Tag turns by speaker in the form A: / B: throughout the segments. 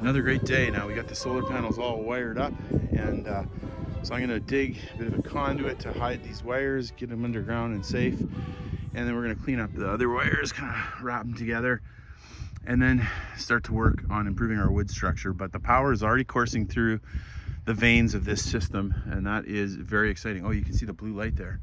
A: Another great day. Now we got the solar panels all wired up, and so I'm gonna dig a bit of a conduit to hide these wires, get them underground and safe, and then we're gonna clean up the other wires, kind of wrap them together, and then start to work on improving our wood structure. But the power is already coursing through the veins of this system, and that is very exciting. Oh, you can see the blue light there.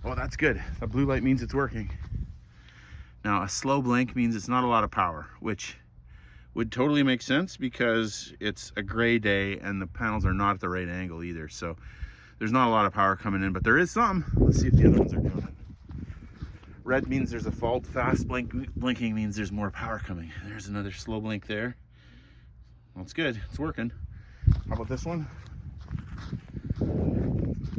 A: Oh, that's good. The blue light means it's working. Now, a slow blink means it's not a lot of power, which would totally make sense because it's a gray day and the panels are not at the right angle either. So there's not a lot of power coming in, but there is some. Let's see if the other ones are doing it. Red means there's a fault. Fast blinking means there's more power coming. There's another slow blink there. Well, it's good. It's working. How about this one?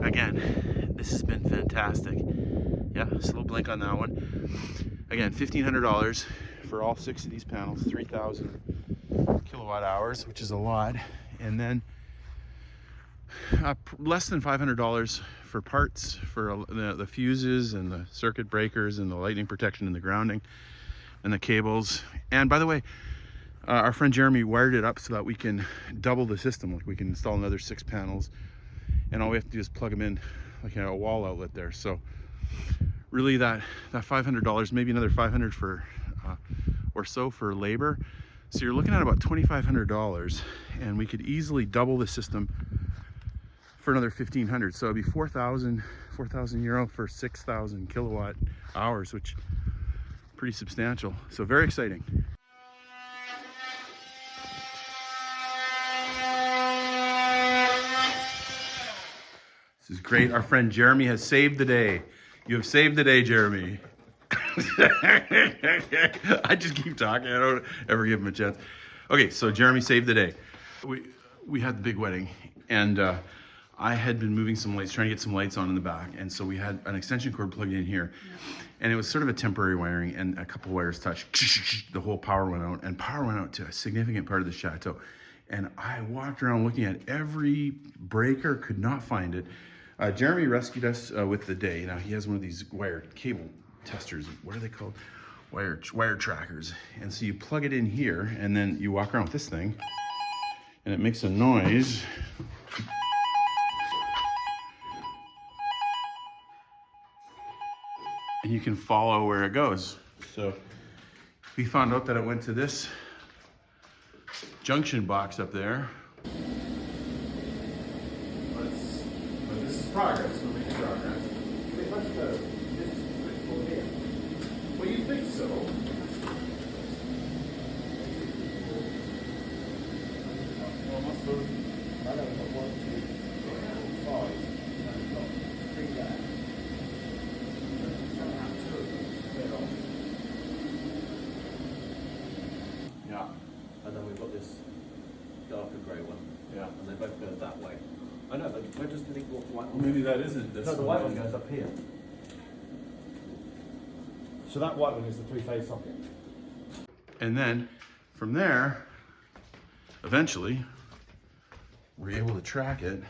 A: Again, this has been fantastic. Yeah, slow blink on that one. Again, $1,500 for all 6 of these panels, 3,000 kilowatt hours, which is a lot. And then less than $500 for parts, for the fuses and the circuit breakers and the lightning protection and the grounding and the cables. And by the way, our friend Jeremy wired it up so that we can double the system. Like we can install another 6 panels, and all we have to do is plug them in like a wall outlet there. So really that $500, maybe another $500 for or so for labor. So you're looking at about $2,500, and we could easily double the system for another 1,500. So it'd be 4,000 euro for 6,000 kilowatt hours, which is pretty substantial. So very exciting. This is great. Our friend Jeremy has saved the day. You have saved the day, Jeremy. I just keep talking. I don't ever give him a chance. Okay, so Jeremy saved the day. We had the big wedding, and I had been moving some lights, trying to get some lights on in the back, and so we had an extension cord plugged in here, and it was sort of a temporary wiring, and a couple wires touched. The whole power went out, and power went out to a significant part of the chateau. And I walked around looking at every breaker, could not find it. Jeremy rescued us with the day. Now he has one of these wired cable testers. What are they called? Wire trackers. And so you plug it in here, and then you walk around with this thing, and it makes a noise. And you can follow where it goes. So we found out that it went to this junction box up there. This is progress. We're making progress. Well, you think so? Well, must have. I know, but 1, 2, 5. I've got 3 there. Yeah.
B: And then we've got this darker grey one.
A: Yeah.
B: And they both go that way. I know, but where does the white one?
A: Well, maybe that isn't this.
B: No, the white one goes up here.
C: So that white one is the 3-phase socket.
A: And then from there, eventually, we're able to track it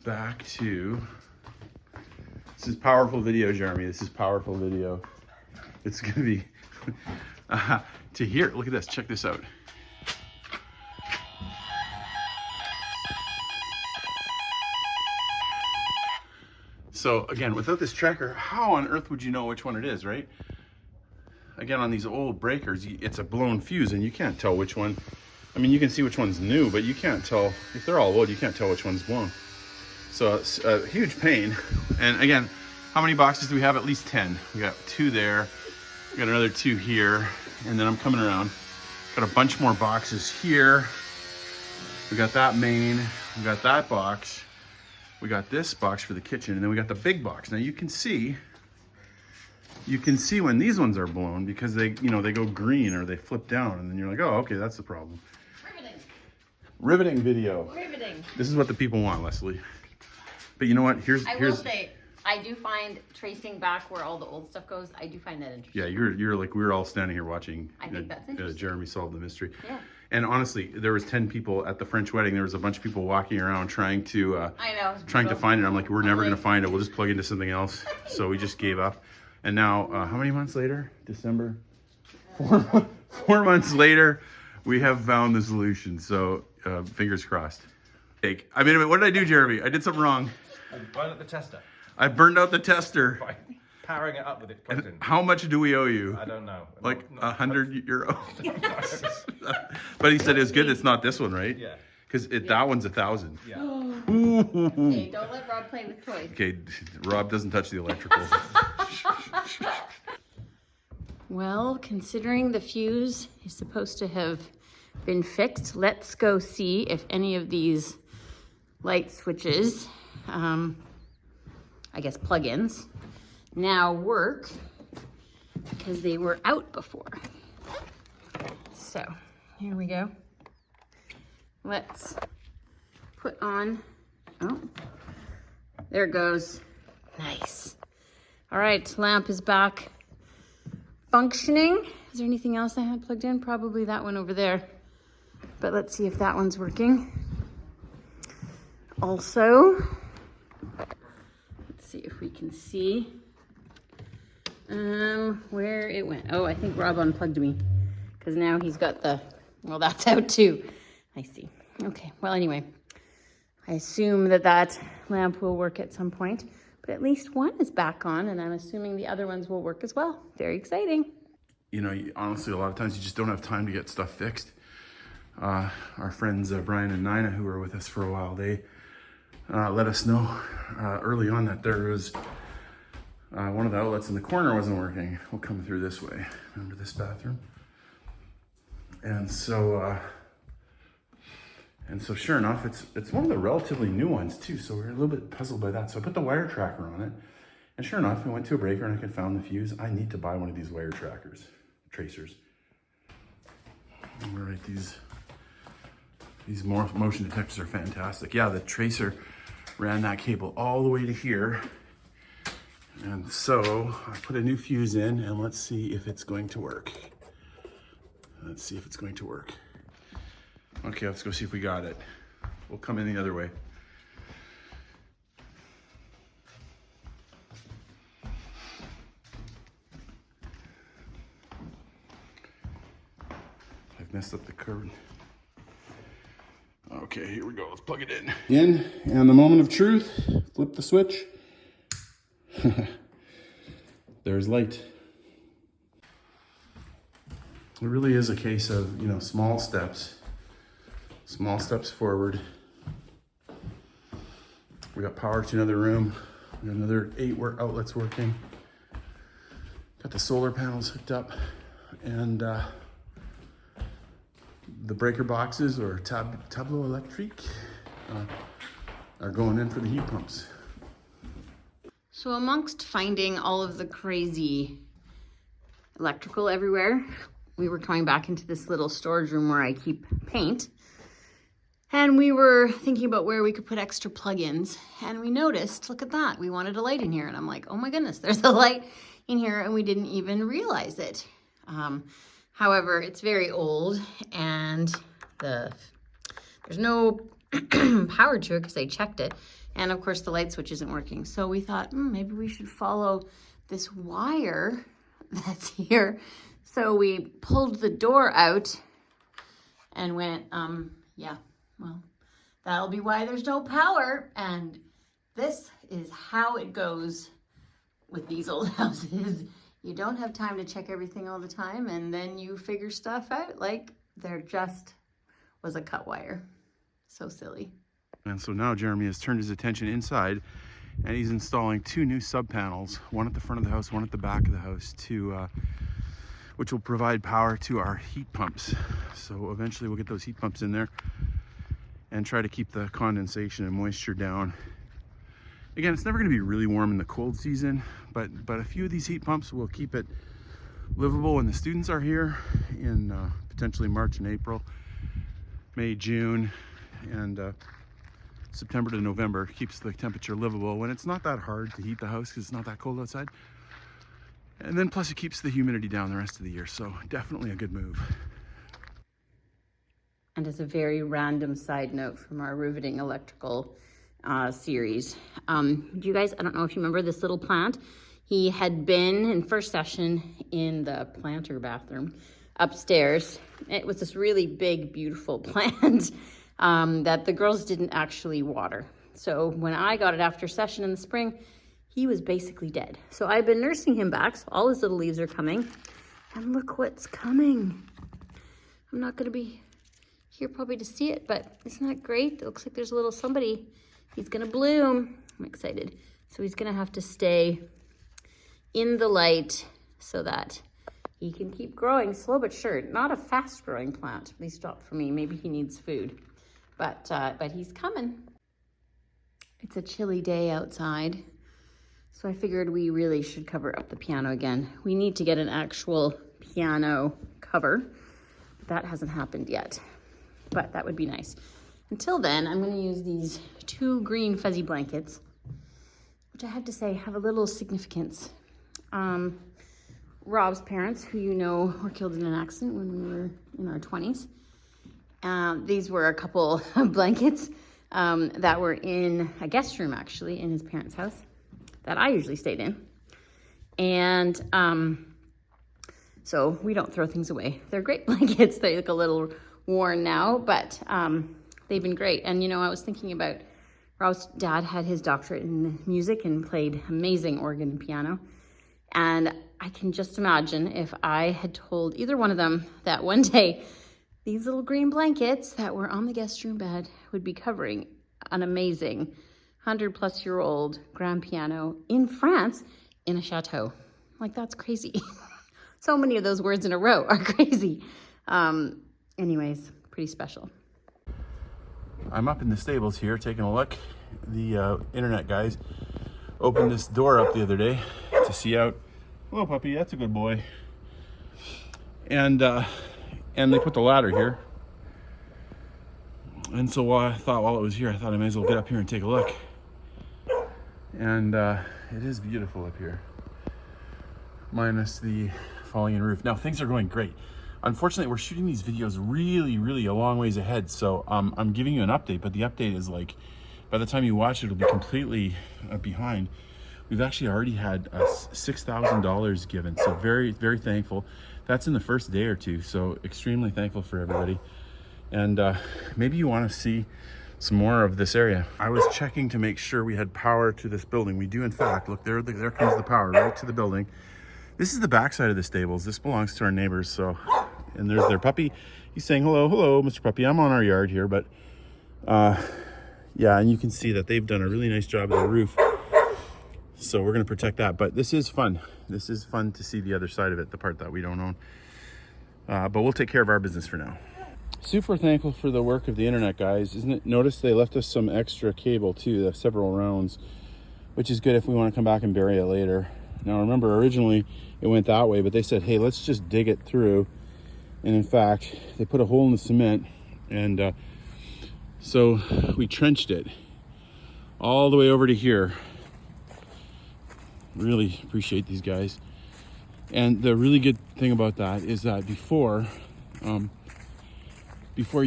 A: back to. This is powerful video, Jeremy. This is powerful video. It's gonna be to here. Look at this. Check this out. So again, without this tracker, how on earth would you know which one it is, right? Again, on these old breakers, it's a blown fuse and you can't tell which one. I mean, you can see which one's new, but you can't tell, if they're all old, you can't tell which one's blown. So it's a huge pain. And again, how many boxes do we have? At least 10. We got 2 there, we got another 2 here, and then I'm coming around. Got a bunch more boxes here. We got that main, we got that box. We got this box for the kitchen, and then we got the big box. Now you can see when these ones are blown because they go green or they flip down, and then you're like, oh, okay, that's the problem. Riveting video.
D: Riveting.
A: This is what the people want, Leslie. But you know what?
D: I will say, I do find tracing back where all the old stuff goes, I do find that interesting.
A: Yeah, you're like, we're all standing here watching
D: I think that's interesting.
A: Jeremy solve the mystery.
D: Yeah.
A: And honestly, there was 10 people at the French wedding. There was a bunch of people walking around trying to
D: I know.
A: trying to find it. I'm like, we're never gonna find it. We'll just plug into something else. So we just gave up. And now, how many months later? December. 4 months later, We have found the solution, so fingers crossed. Take. I mean, what did I do, Jeremy? I did something wrong.
B: Burn up the tester.
A: I burned out the tester.
B: By powering it up with it plugged in.
A: How much do we owe you?
B: I don't know.
A: Like
B: Not-
A: 100 euros. But he said it's good. It's not this one, right?
B: Yeah.
A: Because that one's 1,000.
B: Yeah.
D: Okay, don't let Rob play with toys.
A: Okay, Rob doesn't touch the electrical.
D: Well, considering the fuse is supposed to have been fixed, let's go see if any of these light switches, I guess plug-ins, now work because they were out before. So here we go. Let's put on, oh, there it goes. Nice. All right, lamp is back functioning. Is there anything else I had plugged in? Probably that one over there. But let's see if that one's working. Also, let's see if we can see where it went. Oh, I think Rob unplugged me because now he's got the, well, that's out too. I see. Okay, well, anyway, I assume that lamp will work at some point, but at least one is back on, and I'm assuming the other ones will work as well. Very exciting.
A: You know, honestly, a lot of times you just don't have time to get stuff fixed. Our friends Brian and Nina, who were with us for a while, they let us know early on that there was one of the outlets in the corner wasn't working. We'll come through this way. Remember this bathroom? And so sure enough, it's one of the relatively new ones too. So we're a little bit puzzled by that. So I put the wire tracker on it, and sure enough, we went to a breaker and I could found the fuse. I need to buy one of these wire tracers. All right, these motion detectors are fantastic. Yeah, the tracer ran that cable all the way to here. And so I put a new fuse in, and let's see if it's going to work. Okay, let's go see if we got it. We'll come in the other way. I've messed up the curve. Okay, here we go. Let's plug it in. And the moment of truth, flip the switch. There's light. It really is a case of, you know, small steps forward. We got power to another room. We got another 8 outlets working. Got the solar panels hooked up, and the breaker boxes, or tableau electrique, are going in for the heat pumps.
D: So amongst finding all of the crazy electrical everywhere, we were coming back into this little storage room where I keep paint. And we were thinking about where we could put extra plugins, and we noticed, look at that, we wanted a light in here. And I'm like, oh my goodness, there's a light in here, and we didn't even realize it. However, it's very old, and there's no power to it because I checked it. And of course the light switch isn't working. So we thought, maybe we should follow this wire that's here. So we pulled the door out and went, yeah, well, that'll be why there's no power. And this is how it goes with these old houses. You don't have time to check everything all the time, and then you figure stuff out like there just was a cut wire. So silly.
A: And so now Jeremy has turned his attention inside, and he's installing 2 new sub panels, one at the front of the house, one at the back of the house, which will provide power to our heat pumps. So eventually we'll get those heat pumps in there and try to keep the condensation and moisture down. Again, it's never going to be really warm in the cold season, but a few of these heat pumps will keep it livable when the students are here in potentially March and April, May, June, and September to November. Keeps the temperature livable when it's not that hard to heat the house because it's not that cold outside. And then plus it keeps the humidity down the rest of the year, so definitely a good move.
D: And as a very random side note from our riveting electrical series, you guys, I don't know if you remember this little plant. He had been in first session in the planter bathroom upstairs. It was this really big, beautiful plant that the girls didn't actually water. So when I got it after session in the spring, he was basically dead. So I've been nursing him back. So all his little leaves are coming. And look what's coming. I'm not gonna be here probably to see it, but isn't that great? It looks like there's a little somebody. He's gonna bloom. I'm excited. So he's gonna have to stay in the light so that he can keep growing slow but sure. Not a fast growing plant, at least not for me. Maybe he needs food, but he's coming. It's a chilly day outside, so I figured we really should cover up the piano again. We need to get an actual piano cover. That hasn't happened yet, but that would be nice. Until then, I'm gonna use these 2 green fuzzy blankets, which I have to say have a little significance. Rob's parents, who you know were killed in an accident when we were in our 20s. These were a couple of blankets that were in a guest room, actually, in his parents' house that I usually stayed in. And so we don't throw things away. They're great blankets. They look a little worn now, but they've been great. And, you know, I was thinking about Rob's dad had his doctorate in music and played amazing organ and piano. And I can just imagine if I had told either one of them that one day these little green blankets that were on the guest room bed would be covering an amazing 100-plus-year-old grand piano in France in a chateau. Like, that's crazy. So many of those words in a row are crazy. Anyways, pretty special.
A: I'm up in the stables here taking a look. The internet guys opened this door up the other day to see out. Hello, puppy. That's a good boy. And they put the ladder here. And so while it was here, I thought I might as well get up here and take a look. And it is beautiful up here, minus the falling in roof. Now things are going great. Unfortunately, we're shooting these videos really a long ways ahead, so I'm giving you an update, but the update is like, by the time you watch it, it'll be completely behind. We've actually already had $6,000 given, so very thankful. That's in the first day or two, so extremely thankful for everybody. And maybe you want to see some more of this area. I was checking to make sure we had power to this building. We do, in fact. Look, there comes the power right to the building. This is the backside of the stables. This belongs to our neighbors. So, and there's their puppy. He's saying hello, Mr. Puppy. I'm on our yard here, but yeah, and you can see that they've done a really nice job of the roof. So we're gonna protect that. But this is fun. This is fun to see the other side of it, the part that we don't own. But we'll take care of our business for now. Super thankful for the work of the internet guys. Isn't it? Notice they left us some extra cable too, several rounds, which is good if we want to come back and bury it later. Now remember, originally it went that way, but they said, hey, let's just dig it through. And in fact, they put a hole in the cement, and so we trenched it all the way over to here. Really appreciate these guys. And the really good thing about that is that before you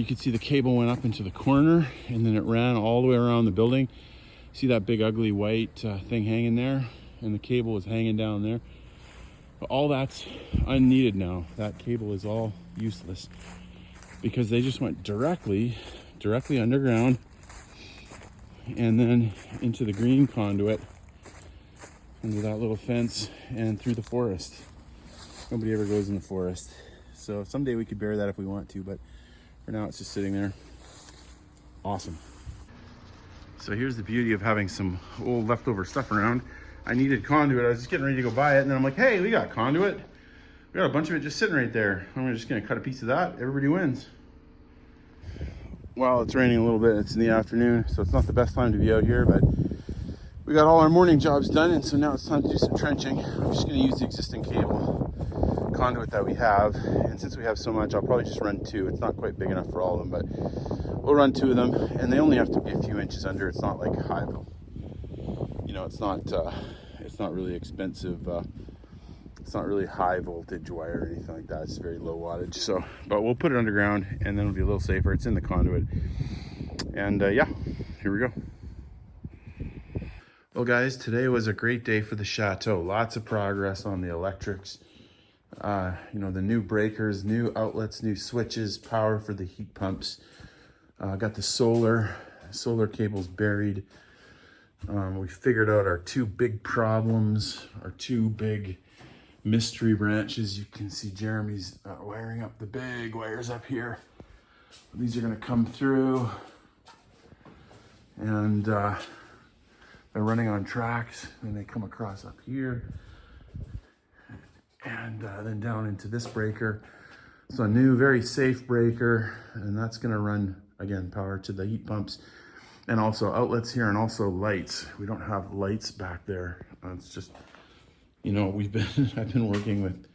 A: could see the cable went up into the corner, and then it ran all the way around the building. See that big ugly white thing hanging there? And the cable was hanging down there. But all that's unneeded now. That cable is all useless because they just went directly underground and then into the green conduit under that little fence and through the forest. Nobody ever goes in the forest. So someday we could bury that if we want to, but for now it's just sitting there. Awesome. So here's the beauty of having some old leftover stuff around. I needed conduit. I was just getting ready to go buy it, and then I'm like, hey, we got conduit. We got a bunch of it just sitting right there. I'm just gonna cut a piece of that. Everybody wins. Well, it's raining a little bit. It's in the afternoon, so it's not the best time to be out here, but we got all our morning jobs done, and so now it's time to do some trenching. I'm just gonna use the existing cable conduit that we have, and since we have so much, I'll probably just run 2. It's not quite big enough for all of them, but we'll run 2 of them, and they only have to be a few inches under. It's not like high, you know, it's not really expensive. It's not really high voltage wire or anything like that. It's very low wattage. So, but we'll put it underground, and then it'll be a little safer. It's in the conduit, and yeah, here we go. Well, guys, today was a great day for the Chateau. Lots of progress on the electrics. You know, the new breakers, new outlets, new switches, power for the heat pumps. Got the solar cables buried. We figured out our two big problems, our two big mystery branches. You can see Jeremy's wiring up the big wires up here. These are gonna come through, and they're running on tracks, and they come across up here, and then down into this breaker. So a new, very safe breaker, and that's gonna run, again, power to the heat pumps, and also outlets here, and also lights. We don't have lights back there. It's just, you know, I've been working with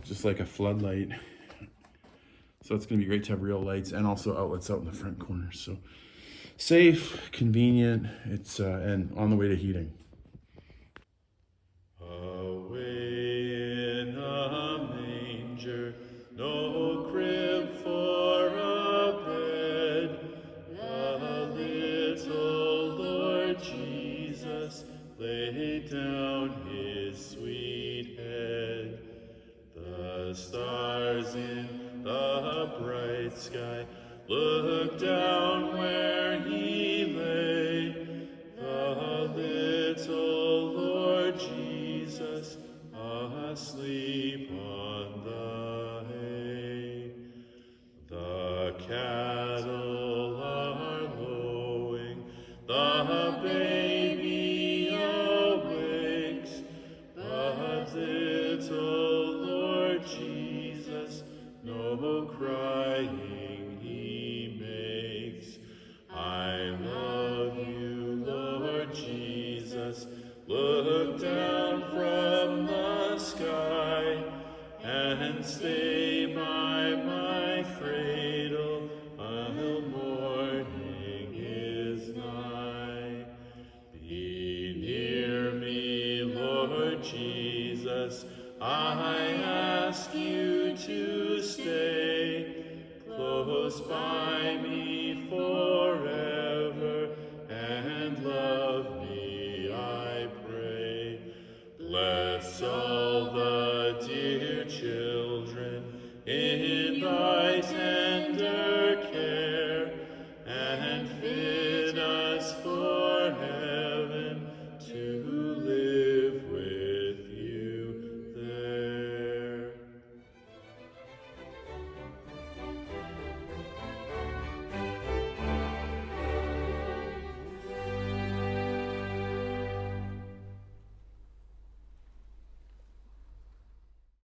A: just like a floodlight. So it's gonna be great to have real lights and also outlets out in the front corner. So safe, convenient, it's and on the way to heating. Away in a manger, no crib for a bed, the little Lord Jesus laid down his sweet head. The stars in the bright sky looked down where he lay, the little Lord Jesus asleep on the hay. The cattle are lowing, the baby awakes, but little Lord Jesus no crying he makes. I love you, Lord Jesus. Look down from the sky and stay by my cradle while morning is nigh. Be near me, Lord Jesus, I ask you to stay close by me for